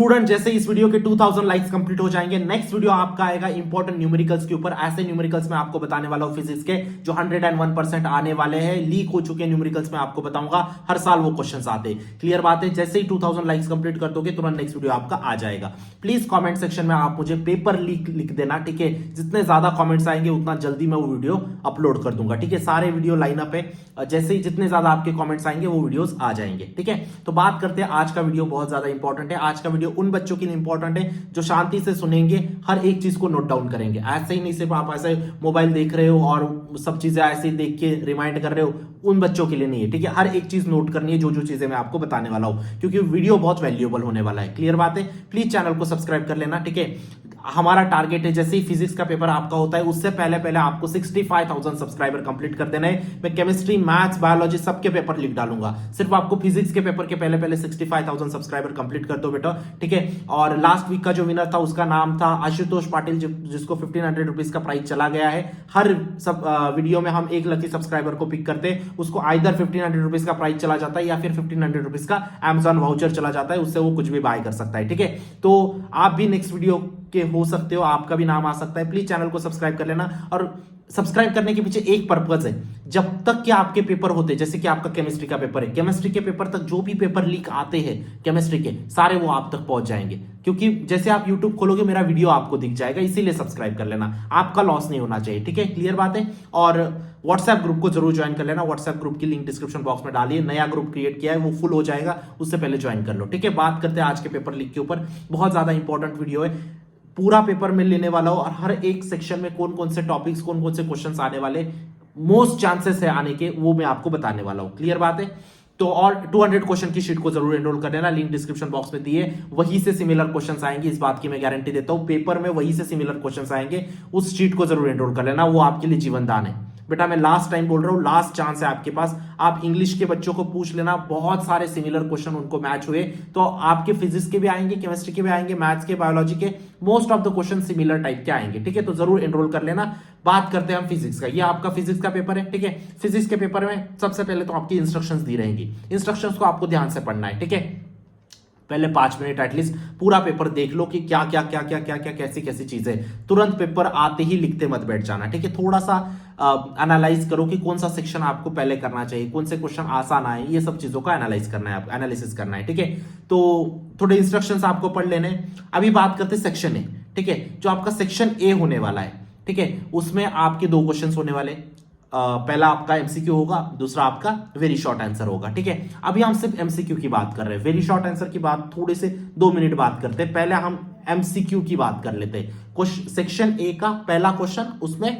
Student जैसे इस video के 2000 लाइक्स कंप्लीट हो जाएंगे, नेक्स्ट वीडियो आपका आएगा इंपॉर्टेंट न्यूमेरिकल्स के ऊपर। ऐसे न्यूमेरिकल्स में आपको बताने वाला हूं फिजिक्स के जो 101% आने वाले हैं, लीक हो चुके न्यूमेरिकल्स में आपको बताऊंगा। हर साल वो क्वेश्चंस आते हैं। क्लियर बात है। जैसे ही 2000 लाइक्स कंप्लीट कर दोगे तुरंत नेक्स्ट वीडियो आपका आ जाएगा। प्लीज कॉमेंट सेक्शन में आप मुझे पेपर लीक लिख देना, ठीक है। जितने ज्यादा कॉमेंट्स आएंगे उतना जल्दी मैं वो वीडियो अपलोड कर दूंगा, ठीक है। सारे वीडियो लाइनअप है, जैसे ही जितने ज्यादा आपके कॉमेंट्स आएंगे वो वीडियोस आ जाएंगे, ठीक है। तो बात करते हैं, आज का वीडियो बहुत ज्यादा इंपॉर्टेंट है। आज का वीडियो उन बच्चों के लिए इंपॉर्टेंट है जो शांति से सुनेंगे, हर एक चीज को नोट डाउन करेंगे। ऐसे ही नहीं सिर्फ आप ऐसे मोबाइल देख रहे हो और सब चीजें ऐसे ही देख के रिमाइंड कर रहे हो, उन बच्चों के लिए नहीं है, ठीक है। हर एक चीज नोट करनी है, जो जो चीजें मैं आपको बताने वाला हूं, क्योंकि वीडियो बहुत वैल्यूएबल होने वाला है। क्लियर बात है। प्लीज चैनल को सब्सक्राइब कर लेना, ठीक है। हमारा टारगेट है, जैसे ही फिजिक्स का पेपर आपका होता है उससे पहले पहले आपको 65,000 सब्सक्राइबर कंप्लीट कर देना है। मैं केमिस्ट्री, मैथ्स, बायोलॉजी सबके पेपर लिख डालूंगा। सिर्फ आपको फिजिक्स के पेपर के पहले पहले 65,000 सब्सक्राइबर कंप्लीट कर दो बेटा, ठीक है। और लास्ट वीक का जो विनर था उसका नाम था आशुतोष पाटिल, जिसको 1500 रुपीज का प्राइस चला गया है। हर सब वीडियो में हम एक लकी सब्सक्राइबर को पिक करते हैं, उसको आइदर 1500 रुपीज का प्राइस चला जाता है या फिर 1500 रुपीज का अमेजॉन वाउचर चला जाता है, उससे वो कुछ भी बाय कर सकता है, ठीक है। तो आप भी नेक्स्ट वीडियो के हो सकते हो, आपका भी नाम आ सकता है। प्लीज चैनल को सब्सक्राइब कर लेना। और सब्सक्राइब करने के पीछे एक पर्पज है, जब तक कि आपके पेपर होते, जैसे कि आपका केमिस्ट्री का पेपर है, केमिस्ट्री के पेपर तक जो भी पेपर लीक आते हैं केमिस्ट्री के, सारे वो आप तक पहुंच जाएंगे। क्योंकि जैसे आप YouTube खोलोगे मेरा वीडियो आपको दिख जाएगा, इसीलिए सब्सक्राइब कर लेना। आपका लॉस नहीं होना चाहिए, ठीक है। क्लियर बात है। और व्हाट्सएप ग्रुप को जरूर ज्वाइन कर लेना। व्हाट्सएप ग्रुप की लिंक डिस्क्रिप्शन बॉक्स में डालिए। नया ग्रुप क्रिएट किया है, वो फुल हो जाएगा, उससे पहले ज्वाइन कर लो, ठीक है। बात करते हैं आज के पेपर लीक के ऊपर। बहुत ज्यादा इंपॉर्टेंट वीडियो है, पूरा पेपर में लेने वाला हो और हर एक सेक्शन में कौन कौन से टॉपिक्स, कौन कौन से क्वेश्चंस आने वाले, मोस्ट चांसेस है आने के, वो मैं आपको बताने वाला हूं। क्लियर बात है। तो और 200 क्वेश्चन की शीट को जरूर एनरोल कर लेना, लिंक डिस्क्रिप्शन बॉक्स में दिए। वहीं से सिमिलर क्वेश्चंस आएंगे, इस बात की मैं गारंटी देता हूं। पेपर में वहीं से सिमिलर क्वेश्चंस आएंगे, उस शीट को जरूर एनरोल कर लेना, वो आपके लिए जीवन दान है बेटा। मैं लास्ट टाइम बोल रहा हूं, लास्ट चांस है आपके पास। आप इंग्लिश के बच्चों को पूछ लेना, बहुत सारे सिमिलर क्वेश्चन उनको मैच हुए, तो आपके फिजिक्स के भी आएंगे, केमिस्ट्री के भी आएंगे, मैथ्स के, बायोलॉजी के, most of the question similar type के आएंगे, ठीक है। तो जरूर एनरोल कर लेना। बात करते हैं हम फिजिक्स का। ये आपका फिजिक्स का पेपर है, ठीक है। फिजिक्स के पेपर में सबसे पहले तो आपकी इंस्ट्रक्शंस दी रहेंगी, इंस्ट्रक्शंस को आपको ध्यान से पढ़ना है, ठीक है। पहले 5 मिनट एटलीस्ट पूरा पेपर देख लो कि क्या क्या क्या क्या क्या क्या कैसी कैसी चीजें। तुरंत पेपर आते ही लिखते मत बैठ जाना, ठीक है। थोड़ा सा एनालाइज करो कि कौन सा सेक्शन आपको पहले करना चाहिए, कौन से क्वेश्चन आसान आए, ये सब चीजों का एनालाइज करना है, एनालिसिस करना है, ठीक है। तो थोड़े इंस्ट्रक्शंस आपको पढ़ लेने। अभी बात करते हैं सेक्शन ए, ठीक है। जो आपका सेक्शन ए होने वाला है, ठीक है, उसमें आपके 2 क्वेश्चन होने वाले। पहला आपका एमसीक्यू होगा, दूसरा आपका वेरी शॉर्ट आंसर होगा, ठीक है। अभी हम सिर्फ एमसीक्यू की बात कर रहे हैं, वेरी शॉर्ट आंसर की बात थोड़े से 2 मिनट बात करते हैं। पहले हम एमसीक्यू की बात कर लेते हैं। सेक्शन ए का पहला क्वेश्चन, उसमें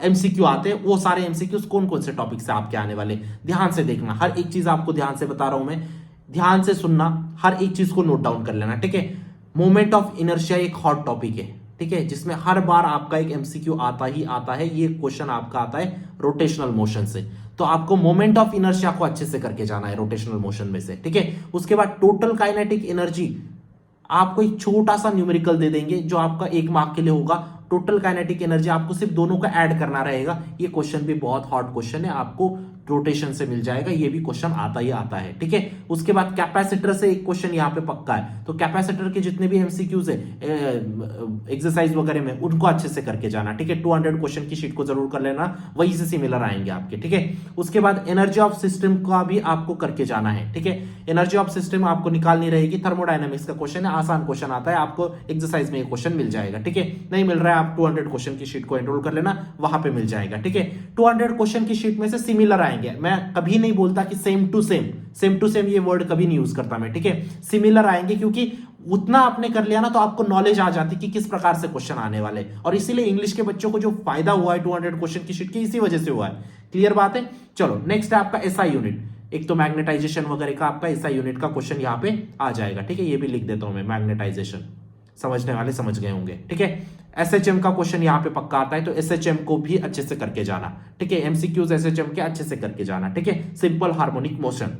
एमसीक्यू आते हैं। वो सारे एमसीक्यूज कौन कौन से टॉपिक से आपके आने वाले, ध्यान से देखना। हर एक चीज आपको ध्यान से बता रहा हूं मैं, ध्यान से सुनना, हर एक चीज को नोट डाउन कर लेना, ठीक है। मोमेंट ऑफ इनर्शिया एक हॉट टॉपिक है, ठीक है, जिसमें हर बार आपका एक एमसीक्यू आता ही आता है। ये क्वेश्चन आपका आता है रोटेशनल मोशन से, तो आपको मोमेंट ऑफ इनर्शिया को अच्छे से करके जाना है रोटेशनल मोशन में से, ठीक है। उसके बाद टोटल काइनेटिक एनर्जी, आपको एक छोटा सा न्यूमेरिकल दे देंगे जो आपका 1 मार्क के लिए होगा। टोटल काइनेटिक एनर्जी आपको सिर्फ दोनों का ऐड करना रहेगा। ये क्वेश्चन भी बहुत हॉट क्वेश्चन है, आपको रोटेशन से मिल जाएगा, ये भी क्वेश्चन आता ही आता है, ठीक है। उसके बाद कैपेसिटर से एक क्वेश्चन यहाँ पे पक्का है, तो कैपेसिटर के जितने भी एमसीक्यूज है एक्सरसाइज वगैरह में, उनको अच्छे से करके जाना, ठीक है। 200 क्वेश्चन की शीट को जरूर कर लेना, वही से सिमिलर आएंगे आपके, ठीक है। उसके बाद एनर्जी ऑफ सिस्टम का भी आपको करके जाना है, ठीक है। एनर्जी ऑफ सिस्टम आपको निकालनी रहेगी, थर्मोडायनेमिक्स का क्वेश्चन है, आसान क्वेश्चन आता है, आपको एक्सरसाइज में ये क्वेश्चन मिल जाएगा, ठीक है। नहीं मिल रहा है, आप 200 क्वेश्चन की शीट को एनरोल कर लेना, वहां पे मिल जाएगा, ठीक है। 200 क्वेश्चन की शीट में से सिमिलर आएंगे। मैं कभी नहीं बोलता कि सेम टू सेम ये वर्ड कभी नहीं यूज करता मैं, ठीक है। सिमिलर आएंगे, क्योंकि उतना आपने कर लिया ना तो आपको नॉलेज आ जाती कि किस प्रकार से क्वेश्चन आने वाले, और इसीलिए इंग्लिश के बच्चों को जो फायदा हुआ है 200 क्वेश्चन की शीट की, इसी वजह से हुआ है। क्लियर बात है। चलो नेक्स्ट है आपका एसआई यूनिट। एक तो मैग्नेटाइजेशन वगैरह का आपका एसआई यूनिट का क्वेश्चन यहाँ पे आ जाएगा, ठीक है। ये भी लिख देता हूं मैं, मैग्नेटाइजेशन, समझने वाले समझ गए होंगे, ठीक है। एसएचएम का क्वेश्चन यहाँ पे पक्का आता है, तो एसएचएम को भी अच्छे से करके जाना, ठीक है। एमसीक्यूज एसएचएम के अच्छे से करके जाना, ठीक है। Simple harmonic motion.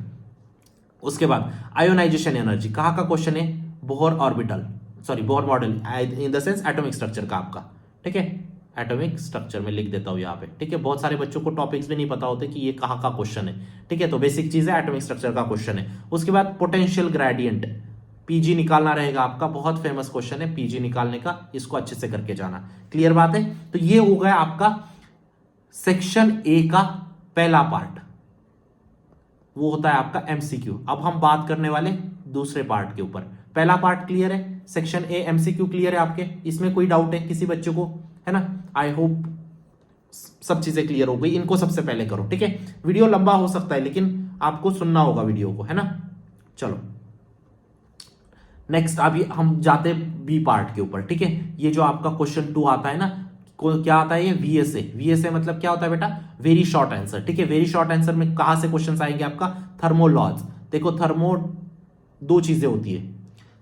उसके बाद आयोनाइजेशन एनर्जी, कहाँ का क्वेश्चन है, Bohr orbital, sorry Bohr model in the sense atomic structure का आपका, ठीक है। एटॉमिक स्ट्रक्चर में लिख देता हूं यहाँ पे, ठीक है। बहुत सारे बच्चों को टॉपिक्स भी नहीं पता होते कि ये कहाँ का क्वेश्चन है, ठीक है। तो बेसिक चीज है, एटॉमिक स्ट्रक्चर का क्वेश्चन है। उसके बाद पोटेंशियल ग्रेडियंट, पीजी निकालना रहेगा आपका, बहुत फेमस क्वेश्चन है पीजी निकालने का, इसको अच्छे से करके जाना। क्लियर बात है? तो ये हो गया आपका सेक्शन ए का पहला पार्ट, वो होता है आपका एमसीक्यू। अब हम बात करने वाले दूसरे पार्ट के ऊपर। पहला पार्ट क्लियर है, सेक्शन ए एमसीक्यू क्लियर है आपके, इसमें कोई डाउट है किसी बच्चे को? है ना? आई होप सब चीजें क्लियर हो गई। इनको सबसे पहले करो, ठीक है? वीडियो लंबा हो सकता है लेकिन आपको सुनना होगा वीडियो को, है ना? चलो नेक्स्ट अभी हम जाते बी पार्ट के ऊपर, ठीक है? ये जो आपका क्वेश्चन 2 आता है ना, क्या आता है ये? वीएसए। वीएसए मतलब क्या होता है बेटा? वेरी शॉर्ट आंसर, ठीक है? वेरी शॉर्ट आंसर में कहां से क्वेश्चन आएंगे आपका? Thermo laws. देखो थर्मो दो चीजें होती है,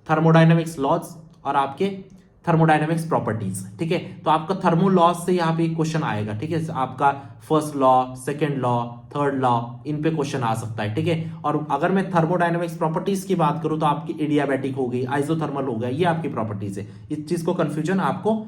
थर्मोडायनेमिक्स लॉज और आपके थर्मोडायनेमिक्स प्रॉपर्टीज, ठीक है? तो आपका थर्मो लॉज से यहाँ पे एक क्वेश्चन आएगा, ठीक है? आपका first law, second law, third law, इन पे क्वेश्चन आ सकता है, ठीक है? और अगर मैं थर्मोडायनेमिक्स प्रॉपर्टीज की बात करूं तो आपकी एडियाबैटिक हो गई, आइसोथर्मल हो गया, ये आपकी प्रॉपर्टीज है। इस चीज को कंफ्यूजन आपको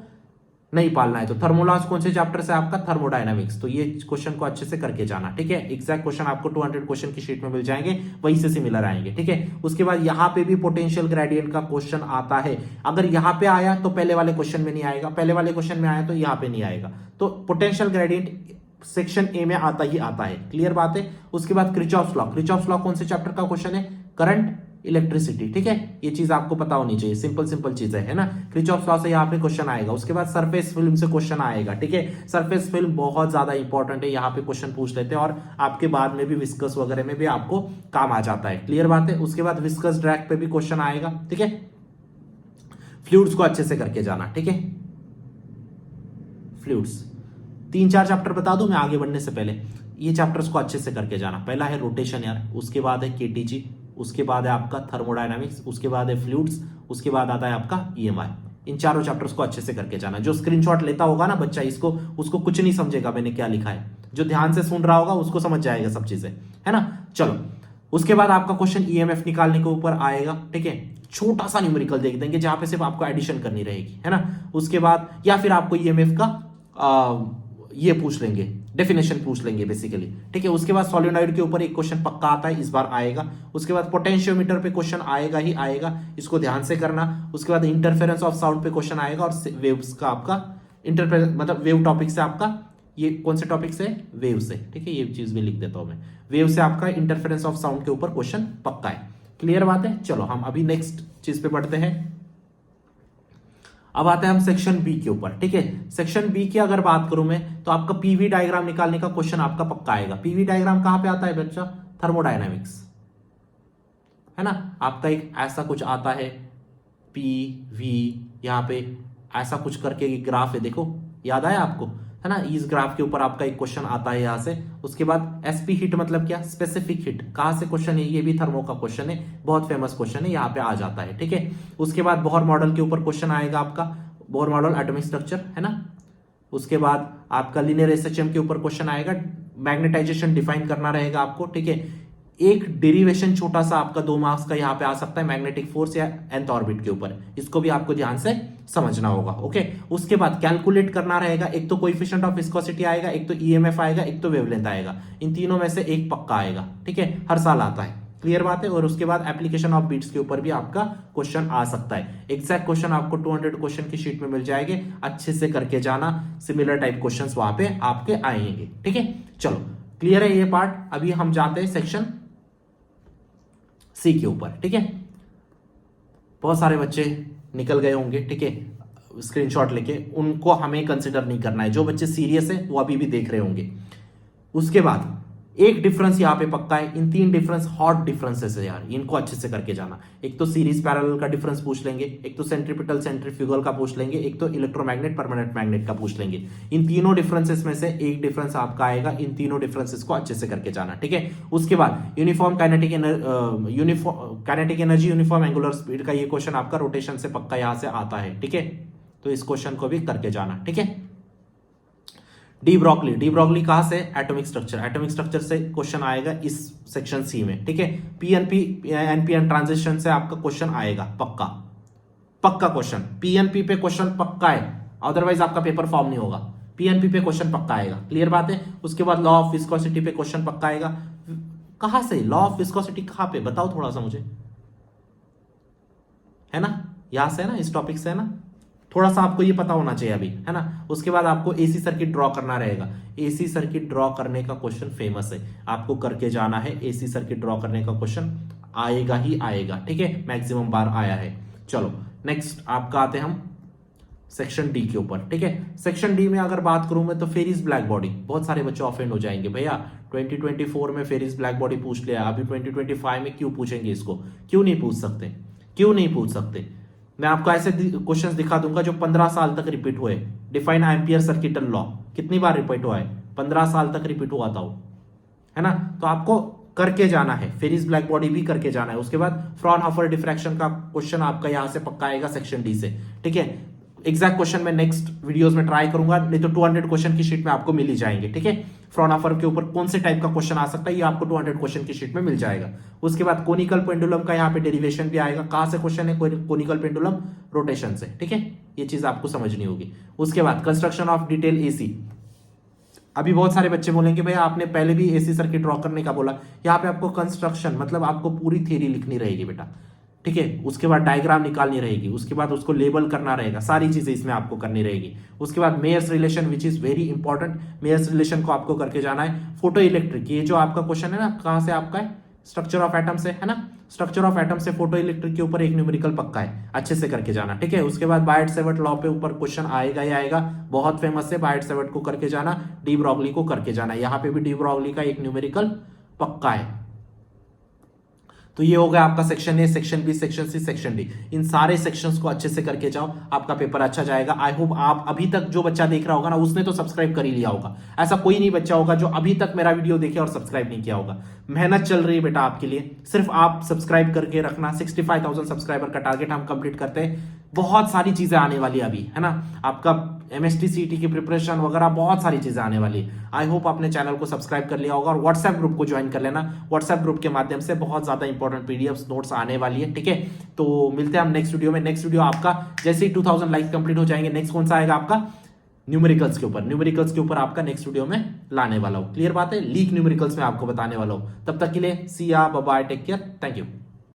नहीं पालना है। तो थर्मोलॉज कौन से चैप्टर से? आपका थर्मोडायनामिक्स। तो ये क्वेश्चन को अच्छे से करके जाना, ठीक है? एग्जैक्ट क्वेश्चन आपको 200 क्वेश्चन की शीट में मिल जाएंगे, वहीं से सिमिलर आएंगे, ठीक है? उसके बाद यहाँ पे भी पोटेंशियल ग्रेडियंट का क्वेश्चन आता है। अगर यहाँ पे आया तो पहले वाले क्वेश्चन में नहीं आएगा, पहले वाले क्वेश्चन में आया तो यहाँ पे नहीं आएगा। तो पोटेंशियल ग्रेडियंट सेक्शन ए में आता ही आता है। क्लियर बात है? उसके बाद क्रिचॉफ्स लॉ। क्रिचॉफ्स लॉ कौन से चैप्टर का क्वेश्चन है? करंट, इलेक्ट्रिसिटी, ठीक है? ये चीज आपको पता होनी चाहिए, सिंपल सिंपल चीज है ना? क्रिचॉफ्स लॉ से यहाँ पे क्वेश्चन आएगा। उसके बाद सरफेस फिल्म से क्वेश्चन आएगा, ठीक है? सरफेस फिल्म बहुत ज्यादा इंपॉर्टेंट है, यहाँ पे क्वेश्चन पूछ लेते हैं और आपके बाद में भी विस्कस वगैरह में भी आपको काम आ जाता है। क्लियर बात है? उसके बाद विस्कस ड्रैग पे भी क्वेश्चन आएगा, ठीक है? फ्लूइड्स को अच्छे से करके जाना, ठीक है? फ्लूइड्स 3-4 चैप्टर बता दूं मैं आगे बढ़ने से पहले, ये चैप्टर्स को अच्छे से करके जाना। पहला है रोटेशन यार, उसके बाद है केटीजी, उसके बाद है आपका थर्मोडायनामिक्स, उसके बाद है फ्लूइड्स, उसके बाद आता है आपका ईएमआई। इन चारों चैप्टर्स को अच्छे से करके जाना। जो स्क्रीनशॉट लेता होगा ना बच्चा इसको, उसको कुछ नहीं समझेगा मैंने क्या लिखा है। जो ध्यान से सुन रहा होगा उसको समझ जाएगा सब चीजें, है ना? चलो उसके बाद आपका क्वेश्चन ईएमएफ निकालने के ऊपर आएगा, ठीक है? छोटा सा न्यूमेरिकल देख देंगे जहां पे सिर्फ आपको एडिशन करनी रहेगी, है ना? उसके बाद या फिर आपको ईएमएफ का ये पूछ लेंगे, डेफिनेशन पूछ लेंगे बेसिकली, ठीक है? उसके बाद सोलेनॉइड के ऊपर एक क्वेश्चन पक्का आता है, इस बार आएगा। उसके बाद पोटेंशियोमीटर पे क्वेश्चन आएगा ही आएगा, इसको ध्यान से करना। उसके बाद इंटरफेरेंस ऑफ साउंड पे क्वेश्चन आएगा और वेव्स का आपका इंटरफेरेंस मतलब वेव टॉपिक से आपका, ये कौन से टॉपिक से? वेव से, ठीक है? ये चीज भी लिख देता हूं मैं, वेव से आपका इंटरफेरेंस ऑफ साउंड के ऊपर क्वेश्चन पक्का है। क्लियर बात है? चलो हम अभी नेक्स्ट चीज पे बढ़ते हैं। अब आते हैं हम सेक्शन बी के ऊपर, ठीक है? सेक्शन बी की अगर बात करूं मैं तो आपका पीवी डायग्राम निकालने का क्वेश्चन आपका पक्का आएगा। पीवी डायग्राम कहां पे आता है बच्चा? थर्मोडायनामिक्स, है ना? आपका एक ऐसा कुछ आता है पीवी, यहां पे ऐसा कुछ करके एक ग्राफ है, देखो याद आया आपको, है ना? इस ग्राफ के ऊपर आपका एक क्वेश्चन आता है यहां से। उसके बाद एसपी हिट मतलब क्या? Specific heat. कहां से क्वेश्चन है? ये भी थर्मो का क्वेश्चन है, बहुत फेमस क्वेश्चन है, यहाँ पे आ जाता है, ठीक है? उसके बाद बोहर मॉडल के ऊपर क्वेश्चन आएगा आपका, बोहर मॉडल एटॉमिक स्ट्रक्चर, है ना? उसके बाद आपका लीनियर एसएचएम के ऊपर क्वेश्चन आएगा, मैग्नेटाइजेशन डिफाइन करना रहेगा आपको, ठीक है? एक डेरिवेशन छोटा सा आपका 2 मार्क्स का यहाँ पे आ सकता है, मैग्नेटिक फोर्स या nth ऑर्बिट के ऊपर, इसको भी आपको ध्यान से समझना होगा, ओके? उसके बाद कैलकुलेट करना रहेगा, एक तो कोएफिशिएंट ऑफ विस्कोसिटी आएगा, एक तो ईएमएफ आएगा, एक तो वेवलेंथ आएगा। इन तीनों में से एक पक्का आएगा, ठीक है? हर साल आता है। क्लियर बात है? और उसके बाद एप्लीकेशन ऑफ बीट्स के ऊपर भी आपका क्वेश्चन आ सकता है। एग्जैक्ट क्वेश्चन आपको 200 क्वेश्चन की शीट में मिल जाएंगे, अच्छे से करके जाना, सिमिलर टाइप क्वेश्चंस वहां पे आपके आएंगे, ठीक है? चलो क्लियर है ये पार्ट। अभी हम जाते हैं सेक्शन सी के ऊपर, ठीक है? बहुत सारे बच्चे निकल गए होंगे, ठीक है, स्क्रीनशॉट लेके, उनको हमें कंसिडर नहीं करना है। जो बच्चे सीरियस है वो अभी भी देख रहे होंगे। उसके बाद एक डिफरेंस यहाँ पे पक्का है, इन 3 डिफरेंस हॉट डिफरेंसेस है यार, इनको अच्छे से करके जाना। एक तो सीरीज पैरेलल का डिफरेंस पूछ लेंगे, एक तो सेंट्रीपिटल सेंट्रीफ्यूगल का पूछ लेंगे, एक तो इलेक्ट्रोमैग्नेट परमानेंट मैग्नेट का पूछ लेंगे। इन तीनों डिफरेंसेस में से एक डिफरेंस आपका आएगा, इन तीनों डिफरेंसेस को अच्छे से करके जाना, ठीक है? उसके बाद uniform kinetic energy uniform angular speed का ये क्वेश्चन आपका रोटेशन से पक्का यहां से आता है, ठीक है? तो इस क्वेश्चन को भी करके जाना, ठीक है? डी ब्रॉगली कहां से? एटॉमिक स्ट्रक्चर से क्वेश्चन आएगा इस सेक्शन सी में, ठीक है? पीएनपी एनपीएन ट्रांजिशन से आपका क्वेश्चन आएगा, पक्का क्वेश्चन। पीएनपी पे क्वेश्चन पक्का है, अदरवाइज आपका पेपर फॉर्म नहीं होगा। पीएनपी पे क्वेश्चन पक्का आएगा, क्लियर बात है? उसके बाद लॉ ऑफ विस्कोसिटी पे क्वेश्चन पक्का आएगा। कहां से? लॉ ऑफ विस्कोसिटी कहां पे? बताओ थोड़ा सा मुझे। है ना, यहां से है ना, इस टॉपिक से है ना, थोड़ा सा आपको ये पता होना चाहिए अभी, है ना। उसके बाद आपको एसी सर्किट ड्रॉ करना रहेगा। एसी सर्किट ड्रॉ करने का क्वेश्चन फेमस है, आपको करके जाना है। एसी सर्किट ड्रॉ करने का क्वेश्चन आएगा ही आएगा, ठीक है, मैक्सिमम बार आया है। चलो नेक्स्ट आपका आते हैं हम सेक्शन डी के ऊपर, ठीक है। सेक्शन डी में अगर बात करूं मैं तो फेरिस ब्लैक बॉडी, बहुत सारे बच्चे ऑफेंड हो जाएंगे, भैया 2024 में फेरिस ब्लैक बॉडी पूछ लिया, अभी 2025 में क्यों पूछेंगे इसको, क्यों नहीं पूछ सकते, क्यों नहीं पूछ सकते। मैं आपको ऐसे क्वेश्चंस दिखा दूंगा जो 15 साल तक रिपीट हुए। डिफाइन एम्पियर सर्किटल लॉ कितनी बार रिपीट हुआ है, 15 साल तक रिपीट हुआ था वो, है ना। तो आपको करके जाना है, फेरिस ब्लैक बॉडी भी करके जाना है। उसके बाद फ्रॉनहोफर डिफ्रैक्शन का क्वेश्चन आपका यहां से पक्का आएगा सेक्शन डी से, ठीक है। एग्जैक्ट क्वेश्चन मैं नेक्स्ट वीडियोस में ट्राई करूंगा, नहीं तो 200 क्वेश्चन की शीट में आपको मिल ही जाएंगे, ठीक है। फ्रॉनहोफर के ऊपर कौन से टाइप का क्वेश्चन आ सकता है ये आपको 200 क्वेश्चन की शीट में मिल जाएगा। उसके बाद कोनिकल पेंडुलम का यहाँ पे डेरिवेशन भी आएगा, कहां से क्वेश्चन है, कोनिकल पेंडुलम रोटेशन से, ठीक है, ये चीज आपको समझनी होगी। उसके बाद कंस्ट्रक्शन ऑफ डिटेल एसी, अभी बहुत सारे बच्चे बोलेंगे भैया आपने पहले भी एसी सर्किट ड्रॉ करने का बोला, यहाँ पे आपको कंस्ट्रक्शन मतलब आपको पूरी थ्योरी लिखनी रहेगी बेटा, ठीक है। उसके बाद डायग्राम निकालनी रहेगी, उसके बाद उसको लेबल करना रहेगा, सारी चीजें इसमें आपको करनी रहेगी। उसके बाद Meyers relation which is very important, Meyers relation को आपको करके जाना है। फोटो इलेक्ट्रिक, ये जो आपका क्वेश्चन है ना, कहां से आपका है, स्ट्रक्चर ऑफ एटम से, है ना। स्ट्रक्चर ऑफ एटम से फोटो इलेक्ट्रिक के ऊपर एक न्यूमेरिकल पक्का है, अच्छे से करके जाना, ठीक है। उसके बाद बायट सेवर्ट लॉ पे ऊपर क्वेश्चन आएगा ही आएगा, बहुत फेमस है, बायट सेवर्ट को करके जाना, डी ब्रॉगली को करके जाना, यहाँ पे भी डी ब्रॉगली का एक न्यूमेरिकल पक्का है। तो ये हो गया आपका section A, section B, section C, section D. इन सारे सेक्शंस को अच्छे से करके जाओ, आपका पेपर अच्छा जाएगा। आई होप आप अभी तक जो बच्चा देख रहा होगा ना उसने तो सब्सक्राइब कर ही लिया होगा, ऐसा कोई नहीं बच्चा होगा जो अभी तक मेरा वीडियो देखे और सब्सक्राइब नहीं किया होगा। मेहनत चल रही है बेटा आपके लिए, सिर्फ आप सब्सक्राइब करके रखना। 65,000 सब्सक्राइबर का टारगेट हम कंप्लीट करते हैं। बहुत सारी चीजें आने वाली है अभी, है ना, आपका एमएसटी सीटी की प्रिपरेशन वगैरह बहुत सारी चीजें आने वाली है। आई होप आपने चैनल को सब्सक्राइब कर लिया होगा और व्हाट्सएप ग्रुप को ज्वाइन कर लेना। व्हाट्सएप ग्रुप के माध्यम से बहुत ज्यादा इंपॉर्टेंट पीडीएफ नोट्स आने वाली है, ठीक है। तो मिलते हैं हम नेक्स्ट वीडियो में। नेक्स्ट वीडियो आपका जैसे ही 2000 लाइक कंप्लीट हो जाएंगे, नेक्स्ट कौन सा आएगा आपका, न्यूमेरिकल्स के ऊपर। न्यूमेरिकल्स के ऊपर आपका नेक्स्ट वीडियो में लाने वाला हूं, क्लियर बात है, लीक न्यूमेरिकल्स में आपको बताने वाला हूं। तब तक के लिए सी या bye, take care, thank you.